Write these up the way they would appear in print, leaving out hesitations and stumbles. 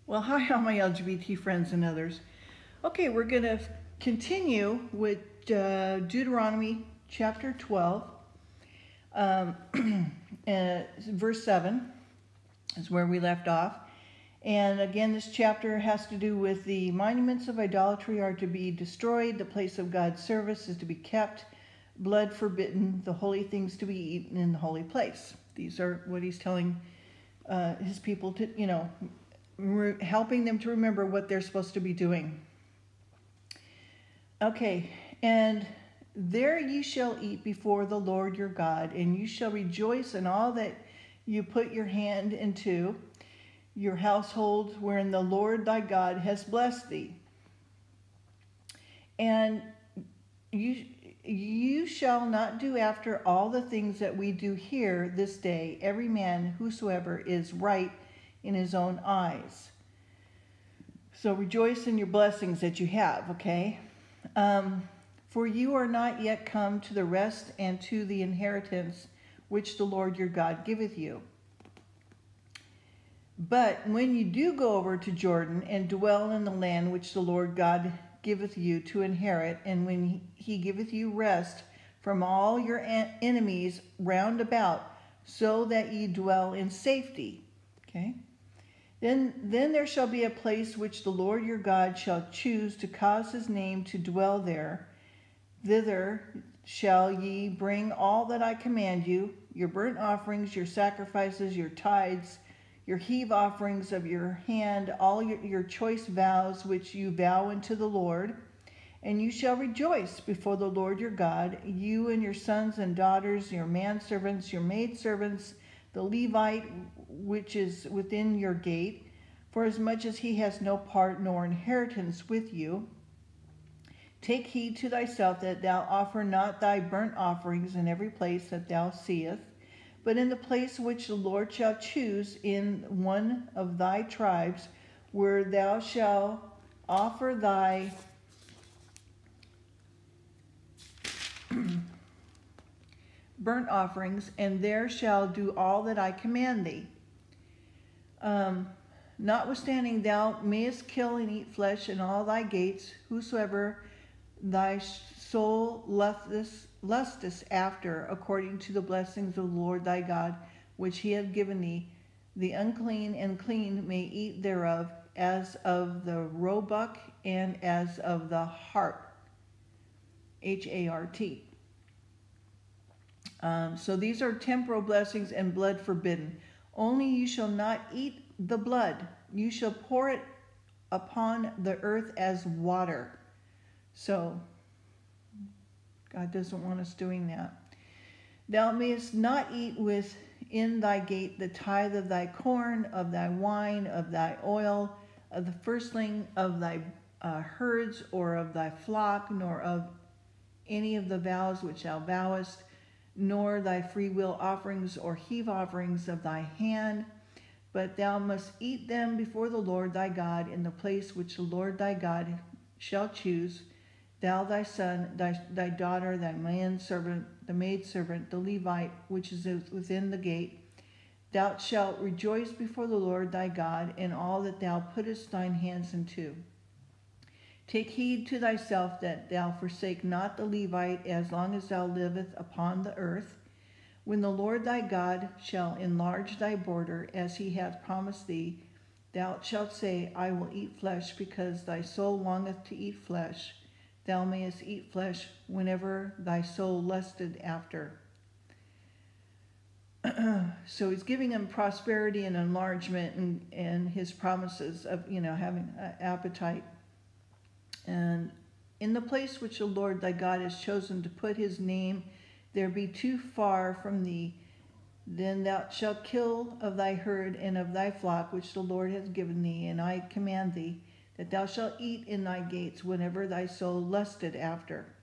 Well, hi, all my LGBT friends and others. Okay, we're going to continue with Deuteronomy chapter 12, verse 7 is where we left off. And again, this chapter has to do with the monuments of idolatry are to be destroyed, the place of God's service is to be kept, blood forbidden, the holy things to be eaten in the holy place. These are what he's telling his people to, helping them to remember what they're supposed to be doing. Okay, and there ye shall eat before the Lord your God, and you shall rejoice in all that you put your hand into, your household wherein the Lord thy God has blessed thee. And you shall not do after all the things that we do here this day, every man whosoever is right in his own eyes. So rejoice in your blessings that you have, okay? For you are not yet come to the rest and to the inheritance which the Lord your God giveth you. But when you do go over to Jordan and dwell in the land which the Lord God giveth you to inherit, and when he giveth you rest from all your enemies round about, so that ye dwell in safety, okay? Then there shall be a place which the Lord your God shall choose to cause his name to dwell there. Thither shall ye bring all that I command you, your burnt offerings, your sacrifices, your tithes, your heave offerings of your hand, all your choice vows which you vow unto the Lord. And you shall rejoice before the Lord your God, you and your sons and daughters, your manservants, your maidservants, the Levite which is within your gate, for as much as he has no part nor inheritance with you. Take heed to thyself that thou offer not thy burnt offerings in every place that thou seest, but in the place which the Lord shall choose in one of thy tribes, where thou shalt offer thy burnt offerings, and there shall do all that I command thee. Notwithstanding thou mayest kill and eat flesh in all thy gates, whosoever thy soul lusteth after, according to the blessings of the Lord thy God, which he hath given thee. The unclean and clean may eat thereof, as of the roebuck and as of the hart, H-A-R-T. So these are temporal blessings and blood forbidden. Only you shall not eat the blood. You shall pour it upon the earth as water. So God doesn't want us doing that. Thou mayest not eat within thy gate the tithe of thy corn, of thy wine, of thy oil, of the firstling of thy herds, or of thy flock, nor of any of the vows which thou vowest, nor thy freewill offerings or heave offerings of thy hand, but thou must eat them before the Lord thy God in the place which the Lord thy God shall choose, thou, thy son, thy daughter, thy manservant, the maidservant, the Levite, which is within the gate. Thou shalt rejoice before the Lord thy God in all that thou puttest thine hands unto. Take heed to thyself that thou forsake not the Levite as long as thou livest upon the earth. When the Lord thy God shall enlarge thy border, as he hath promised thee, thou shalt say, I will eat flesh, because thy soul longeth to eat flesh. Thou mayest eat flesh whenever thy soul lusted after. So he's giving him prosperity and enlargement and his promises of, having an appetite. And in the place which the Lord thy God has chosen to put his name, there be too far from thee, then thou shalt kill of thy herd and of thy flock which the Lord hath given thee, and I command thee, that thou shalt eat in thy gates whenever thy soul lusted after.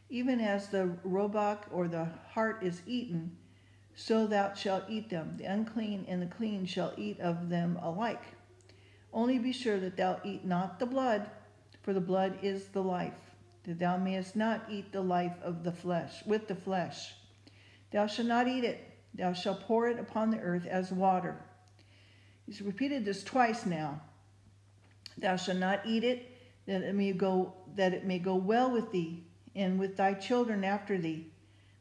Even as the roebuck or the hart is eaten, so thou shalt eat them. The unclean and the clean shall eat of them alike. Only be sure that thou eat not the blood, for the blood is the life, that thou mayest not eat the life of the flesh, with the flesh. Thou shalt not eat it. Thou shalt pour it upon the earth as water. He's repeated this twice now. Thou shalt not eat it, that it may go well with thee, and with thy children after thee,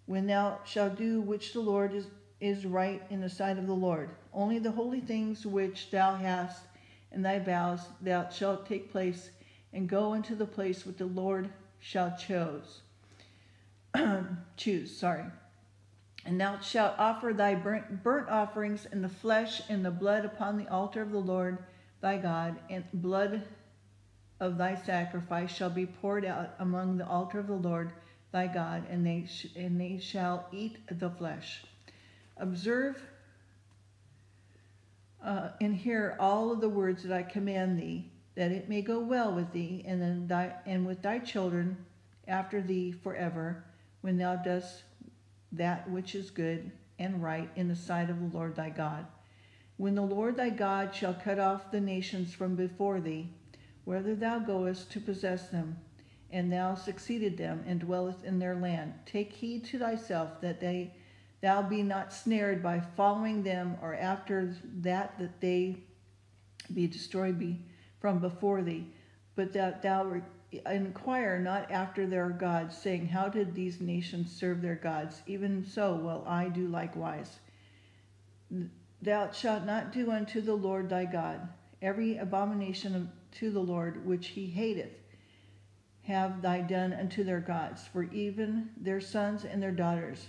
when thou shalt do which the Lord is right in the sight of the Lord. Only the holy things which thou hast in thy vows thou shalt take place, and go into the place which the Lord shall choose. And thou shalt offer thy burnt offerings and the flesh and the blood upon the altar of the Lord thy God, and blood of thy sacrifice shall be poured out among the altar of the Lord thy God, and they shall eat the flesh. Observe and hear all of the words that I command thee, that it may go well with thee, and with thy children after thee forever, when thou dost that which is good and right in the sight of the Lord thy God. When the Lord thy God shall cut off the nations from before thee, whether thou goest to possess them, and thou succeeded them, and dwellest in their land, take heed to thyself that thou be not snared by following them, or after that they be destroyed from before thee, but that thou inquire not after their gods, saying, how did these nations serve their gods? Even so will I do likewise. Thou shalt not do unto the Lord thy God every abomination to the Lord which he hateth, have thy done unto their gods, for even their sons and their daughters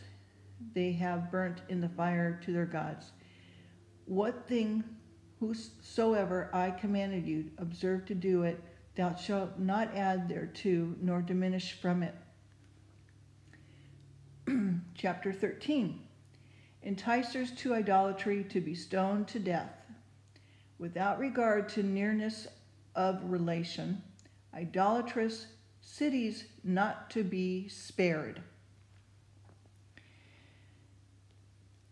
they have burnt in the fire to their gods. What thing whosoever I commanded you, observe to do it. Thou shalt not add thereto, nor diminish from it. Chapter 13. Enticers to idolatry, to be stoned to death. Without regard to nearness of relation, idolatrous cities not to be spared.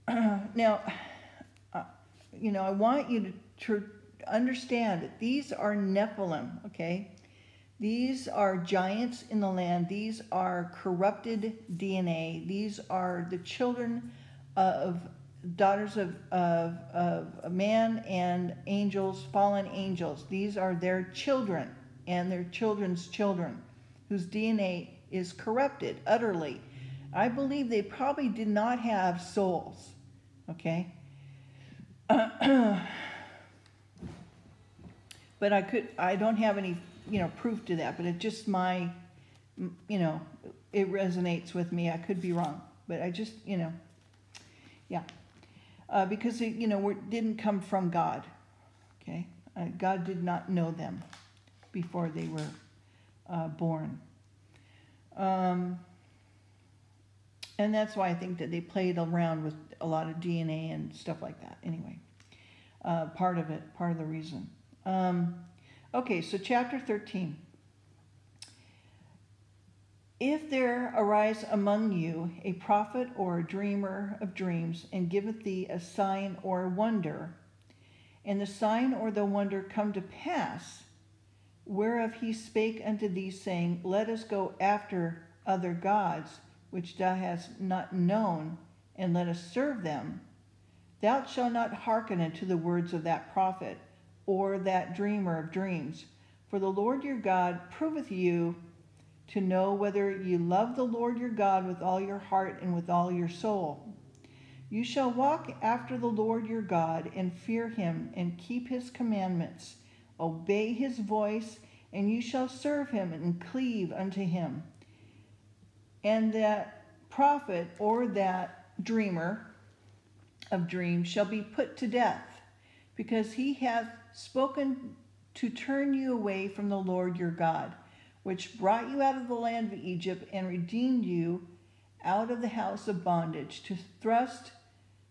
Now, I want you to understand that these are Nephilim, okay? These are giants in the land. These are corrupted DNA. These are the children of daughters of man and angels, fallen angels. These are their children and their children's children, whose DNA is corrupted utterly. I believe they probably did not have souls, okay? But I don't have any, proof to that, but it's just my, it resonates with me. I could be wrong, but I just, yeah. Because it, didn't come from God, okay? God did not know them before they were born. And that's why I think that they played around with a lot of DNA and stuff like that. Anyway, part of the reason. Okay, so chapter 13. If there arise among you a prophet or a dreamer of dreams, and giveth thee a sign or a wonder, and the sign or the wonder come to pass, whereof he spake unto thee, saying, let us go after other gods, which thou hast not known, and let us serve them, thou shalt not hearken unto the words of that prophet, or that dreamer of dreams. For the Lord your God proveth you to know whether you love the Lord your God with all your heart and with all your soul. You shall walk after the Lord your God, and fear him, and keep his commandments, obey his voice, and you shall serve him and cleave unto him. And that prophet or that dreamer of dreams shall be put to death, because he hath spoken to turn you away from the Lord your God, which brought you out of the land of Egypt, and redeemed you out of the house of bondage, to thrust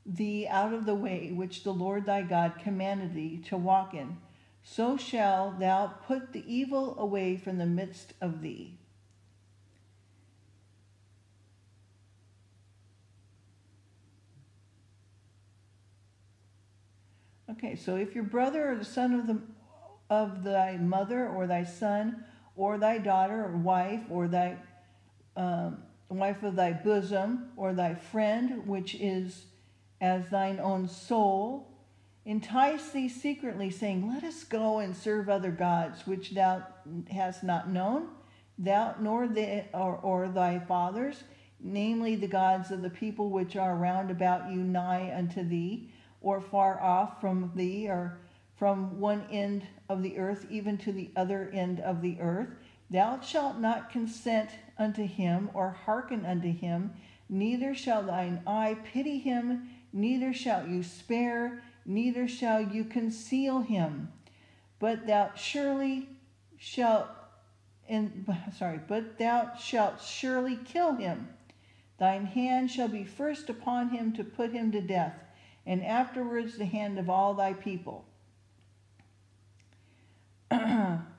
thee out of the way which the Lord thy God commanded thee to walk in. So shalt thou put the evil away from the midst of thee. Okay, so if your brother or the son of thy mother, or thy son, or thy daughter, or wife, or thy wife of thy bosom, or thy friend, which is as thine own soul, entice thee secretly, saying, let us go and serve other gods, which thou hast not known, thou nor or thy fathers, namely the gods of the people which are round about you, nigh unto thee, or far off from thee, or from one end of the earth even to the other end of the earth. Thou shalt not consent unto him, or hearken unto him, neither shall thine eye pity him, neither shalt you spare, neither shall you conceal him. But thou shalt surely kill him. Thine hand shall be first upon him to put him to death, and afterwards the hand of all thy people.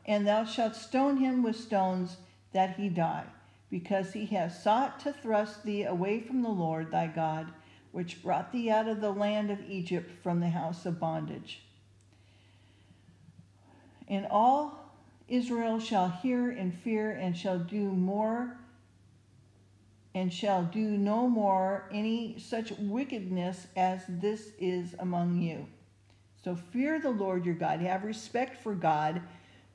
And thou shalt stone him with stones, that he die, because he has sought to thrust thee away from the Lord thy God, which brought thee out of the land of Egypt from the house of bondage. And all Israel shall hear and fear, and shall do no more any such wickedness as this is among you. So fear the Lord your God. Have respect for God.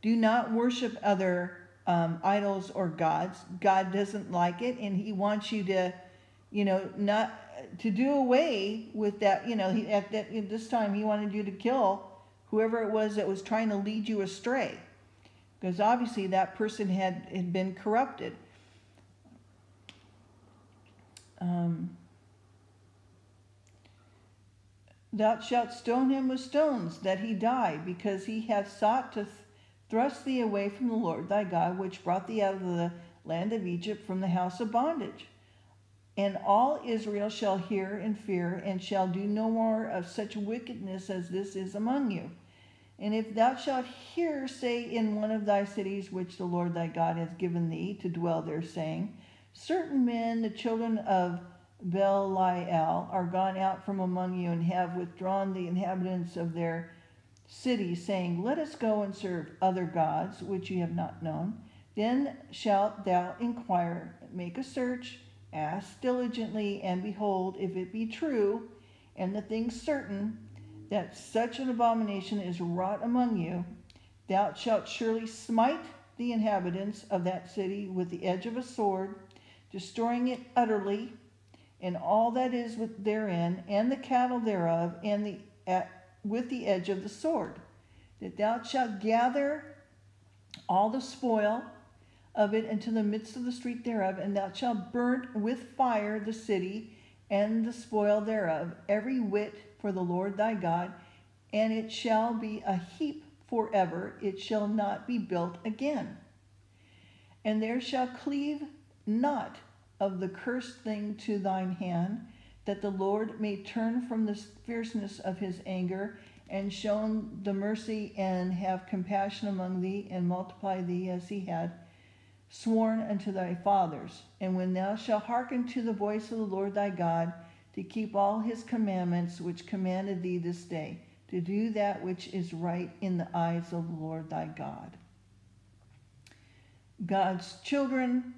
Do not worship other idols or gods. God doesn't like it, and he wants you to, not to do away with that. At this time he wanted you to kill whoever it was that was trying to lead you astray, because obviously that person had been corrupted. Thou shalt stone him with stones, that he die, because he hath sought to thrust thee away from the Lord thy God, which brought thee out of the land of Egypt from the house of bondage. And all Israel shall hear and fear, and shall do no more of such wickedness as this is among you. And if thou shalt hear say in one of thy cities, which the Lord thy God hath given thee to dwell there, saying, certain men, the children of Belial, are gone out from among you, and have withdrawn the inhabitants of their cities, saying, let us go and serve other gods, which ye have not known. Then shalt thou inquire, make a search, ask diligently, and behold, if it be true, and the thing certain, that such an abomination is wrought among you, thou shalt surely smite the inhabitants of that city with the edge of a sword, destroying it utterly, and all that is therein, and the cattle thereof, and with the edge of the sword. That thou shalt gather all the spoil of it into the midst of the street thereof, and thou shalt burn with fire the city and the spoil thereof, every whit for the Lord thy God, and it shall be a heap forever, it shall not be built again. And there shall cleave not of the cursed thing to thine hand, that the Lord may turn from the fierceness of his anger, and show the mercy, and have compassion among thee, and multiply thee as he had sworn unto thy fathers. And when thou shalt hearken to the voice of the Lord thy God, to keep all his commandments which commanded thee this day, to do that which is right in the eyes of the Lord thy God. God's children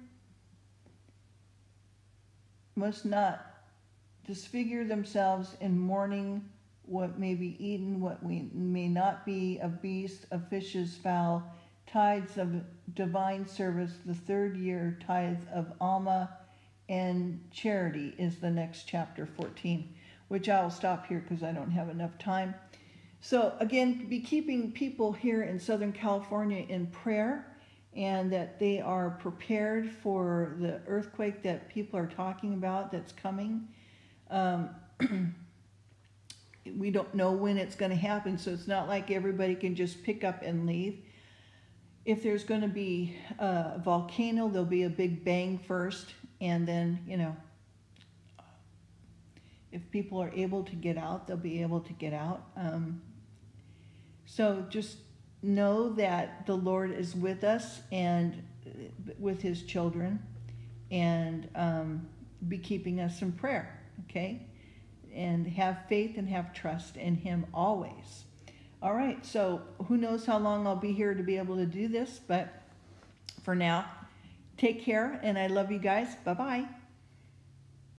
must not disfigure themselves in mourning what may be eaten, what may not be, of beasts, of fishes, fowl, tithes of divine service, the third year tithe of Alma, and charity is the next chapter 14, which I'll stop here because I don't have enough time. So again, be keeping people here in Southern California in prayer, and that they are prepared for the earthquake that people are talking about that's coming. We don't know when it's going to happen, so it's not like everybody can just pick up and leave. If there's going to be a volcano, there'll be a big bang first, and then, if people are able to get out, they'll be able to get out. So just know that the Lord is with us and with his children, and be keeping us in prayer, okay? And have faith and have trust in him always. All right, so who knows how long I'll be here to be able to do this, but for now, take care, and I love you guys. Bye-bye.